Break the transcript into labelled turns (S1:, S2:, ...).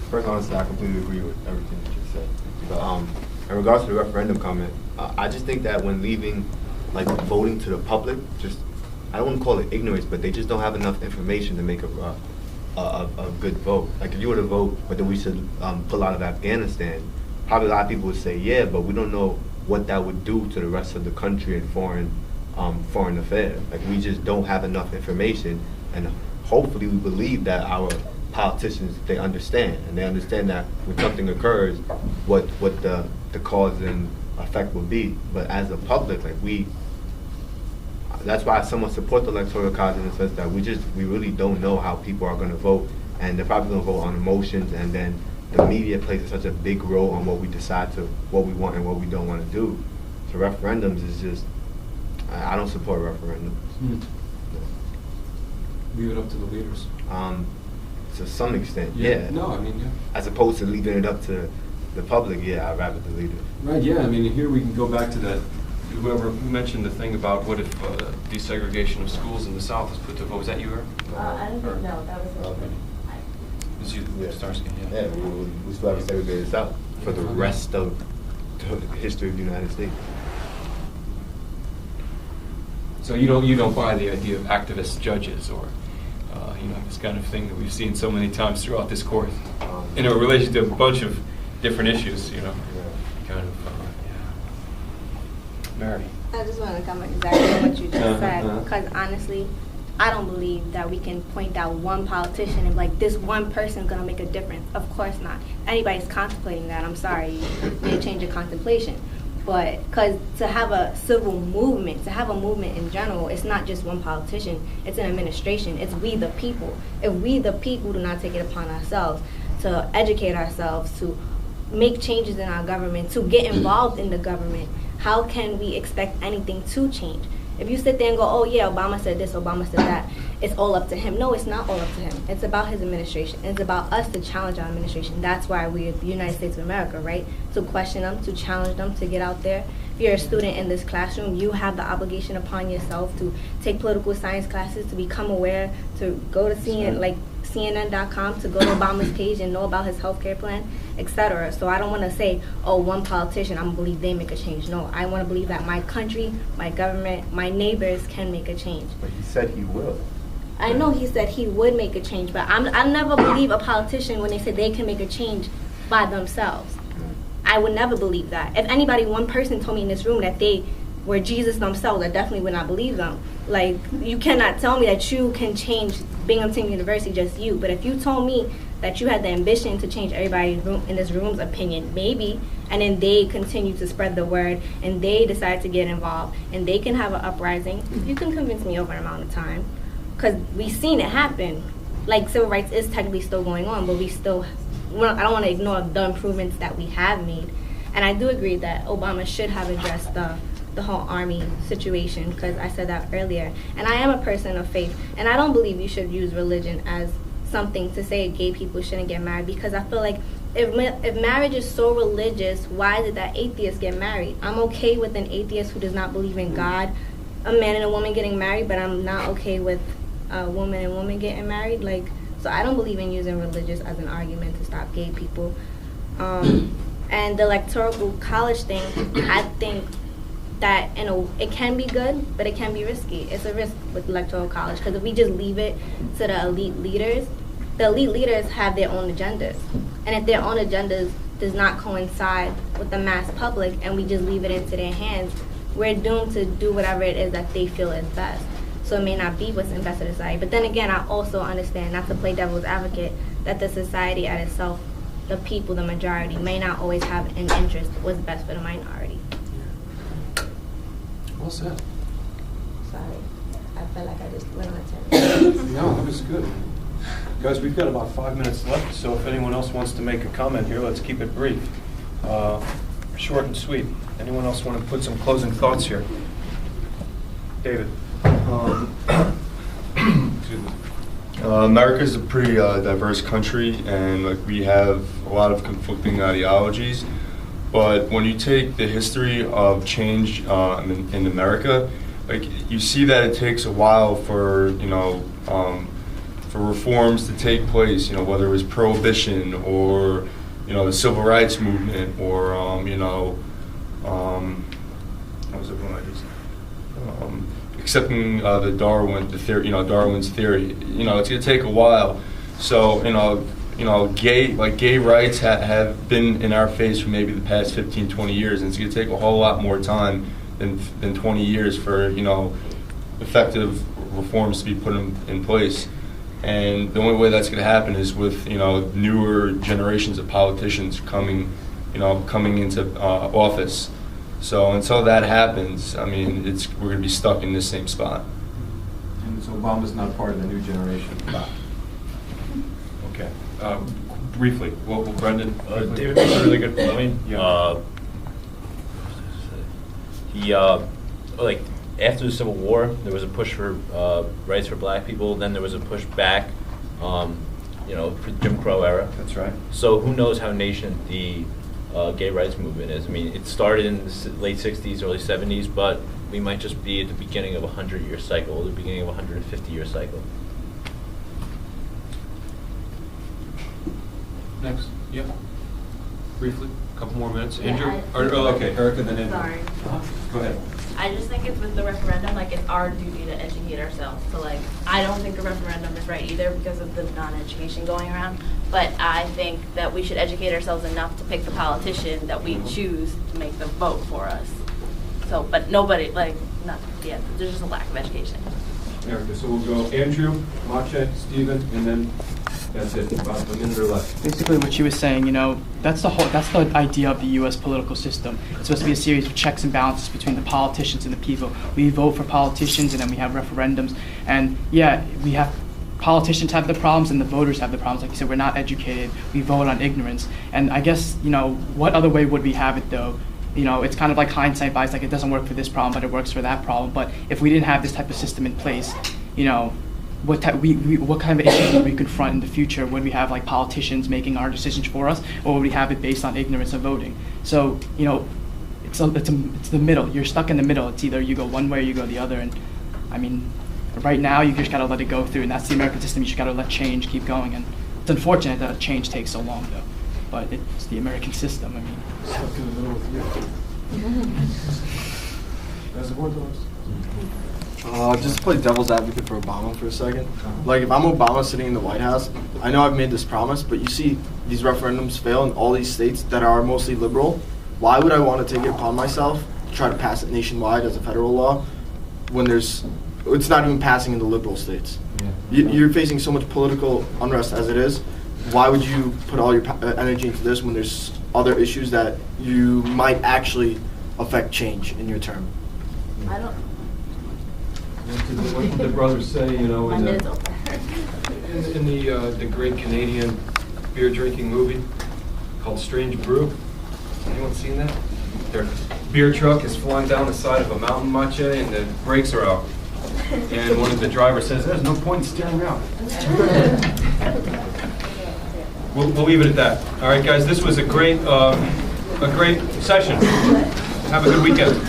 S1: First, honestly, I completely agree with everything you just said. But in regards to the referendum comment, I just think that when leaving, like voting to the public, just I don't want to call it ignorance, but they just don't have enough information to make a good vote. Like if you were to vote whether we should pull out of Afghanistan, probably a lot of people would say yeah, but we don't know what that would do to the rest of the country and foreign affairs. Like we just don't have enough information, and hopefully we believe that our politicians, they understand, and they understand that when something occurs, what the cause and effect will be. But as a public, like that's why I somewhat support the Electoral College in the sense that we really don't know how people are going to vote, and they're probably going to vote on emotions, and then the media plays such a big role on what we decide to, what we want and what we don't want to do. So referendums is just, I don't support referendums.
S2: Leave it up to the leaders.
S1: To some extent, yeah.
S2: No, I mean, yeah.
S1: As opposed to leaving it up to the public, yeah, I'd rather the leaders.
S2: Right, yeah, I mean, here we can go back to that, whoever mentioned the thing about what if desegregation of schools in the South is put to vote. Was that you, Eric?
S3: I don't think, no, that was
S1: Okay.
S2: It was you,
S1: Yeah.
S2: Starsky, yeah.
S1: Yeah, we still have a segregated South for the rest of the history of the United States.
S2: So you don't buy the idea of activist judges or this kind of thing that we've seen so many times throughout this course in relation to a bunch of different issues, kind of, Mary.
S3: I just want to comment exactly on what you just said, because honestly, I don't believe that we can point out one politician and like this one person's going to make a difference. Of course not. Anybody's contemplating that, I'm sorry, you may change your contemplation. But because to have a civil movement, to have a movement in general, it's not just one politician, it's an administration, it's we the people. If we the people do not take it upon ourselves to educate ourselves, to make changes in our government, to get involved in the government, how can we expect anything to change? If you sit there and go, oh yeah, Obama said this, Obama said that, it's all up to him. No, it's not all up to him. It's about his administration. It's about us to challenge our administration. That's why we're the United States of America, right? To question them, to challenge them, to get out there. If you're a student in this classroom, you have the obligation upon yourself to take political science classes, to become aware, to go to CNN.com, to go to Obama's page and know about his healthcare plan, etc. So I don't want to say, oh, one politician, I'm going to believe they make a change. No, I want to believe that my country, my government, my neighbors can make a change.
S1: But he said he will.
S3: I know he said he would make a change, but I never believe a politician when they say they can make a change by themselves. I would never believe that. If anybody, one person told me in this room that they were Jesus themselves, I definitely would not believe them. Like, you cannot tell me that you can change Binghamton University, just you. But if you told me that you had the ambition to change everybody in this room's opinion, maybe, and then they continue to spread the word, and they decide to get involved, and they can have an uprising, you can convince me over an amount of time. Because we've seen it happen. Like, civil rights is technically still going on, but I don't want to ignore the improvements that we have made. And I do agree that Obama should have addressed the whole army situation, because I said that earlier. And I am a person of faith, and I don't believe you should use religion as something to say gay people shouldn't get married, because I feel like if marriage is so religious, why did that atheist get married? I'm okay with an atheist who does not believe in God, a man and a woman getting married, but I'm not okay with a woman and woman getting married. Like, so I don't believe in using religious as an argument to stop gay people. And the electoral college thing, I think that it can be good, but it can be risky. It's a risk with electoral college, because if we just leave it to the elite leaders have their own agendas. And if their own agendas does not coincide with the mass public, and we just leave it into their hands, we're doomed to do whatever it is that they feel is best. So it may not be what's in best for society. But then again, I also understand, not to play devil's advocate, that the society at itself, the people, the majority, may not always have an interest in what's best for the minority.
S2: Well said.
S3: Sorry, I felt like I just went on a tangent.
S2: No, that was good. Guys, we've got about 5 minutes left, so if anyone else wants to make a comment here, let's keep it brief. Short and sweet. Anyone else want to put some closing thoughts here? David.
S4: America is a pretty diverse country, and like we have a lot of conflicting ideologies. But when you take the history of change in America, like you see that it takes a while for for reforms to take place, whether it was prohibition or, the civil rights movement or, what was it one I just accepting Darwin's theory. It's going to take a while. So, gay rights have been in our face for maybe the past 15, 20 years, and it's going to take a whole lot more time than 20 years for, effective reforms to be put in place. And the only way that's going to happen is with, newer generations of politicians coming into office. So until that happens, I mean, we're going to be stuck in this same spot.
S2: And so Obama's not part of the new generation. Okay. Briefly, well, Brendan?
S5: David makes a really good point.
S2: Yeah.
S5: Like, after the Civil War, there was a push for rights for black people. Then there was a push back, for Jim Crow era.
S2: That's right.
S5: So who knows how nascent the gay rights movement is? I mean, it started in the late 60s, early 70s, but we might just be at the beginning of a 100-year cycle, or the beginning of a 150-year cycle.
S2: Next. Yeah. Briefly, a couple more minutes. Andrew? Okay, Erica, then Andrew.
S6: Sorry.
S2: Go ahead.
S6: I just think it's with the referendum, like, it's our duty to educate ourselves. So, like, I don't think a referendum is right either because of the non-education going around. But I think that we should educate ourselves enough to pick the politician that we choose to make the vote for us. So, but nobody, like, there's just a lack of education.
S2: Erica, so we'll go Andrew, Mache, Stephen, and then that's it, about a minute or less.
S7: Basically what she was saying, that's the idea of the U.S. political system. It's supposed to be a series of checks and balances between the politicians and the people. We vote for politicians and then we have referendums. And yeah, we have politicians have the problems and the voters have the problems. Like you said, we're not educated. We vote on ignorance. And I guess, what other way would we have it though? It's kind of like hindsight bias, like it doesn't work for this problem, but it works for that problem. But if we didn't have this type of system in place, what kind of issues would we confront in the future? Would we have like politicians making our decisions for us, or would we have it based on ignorance of voting? So it's the middle. You're stuck in the middle. It's either you go one way or you go the other. And I mean, right now you just gotta let it go through, and that's the American system. You just gotta let change keep going. And it's unfortunate that change takes so long, though. But it's the American system. I mean,
S2: Stuck in the middle with you.
S8: Just to play devil's advocate for Obama for a second. Like, if I'm Obama sitting in the White House, I know I've made this promise, but you see these referendums fail in all these states that are mostly liberal. Why would I want to take it upon myself to try to pass it nationwide as a federal law when it's not even passing in the liberal states? Yeah. You're facing so much political unrest as it is. Why would you put all your energy into this when there's other issues that you might actually affect change in your term?
S6: I don't.
S2: What did the brothers say, in
S6: My
S2: the,
S6: minutes over.
S2: in the great Canadian beer drinking movie called Strange Brew? Anyone seen that? Their beer truck is flying down the side of a mountain, Mache, and the brakes are out. And one of the drivers says, "There's no point in steering out." We'll leave it at that. All right, guys, this was a great session. Have a good weekend.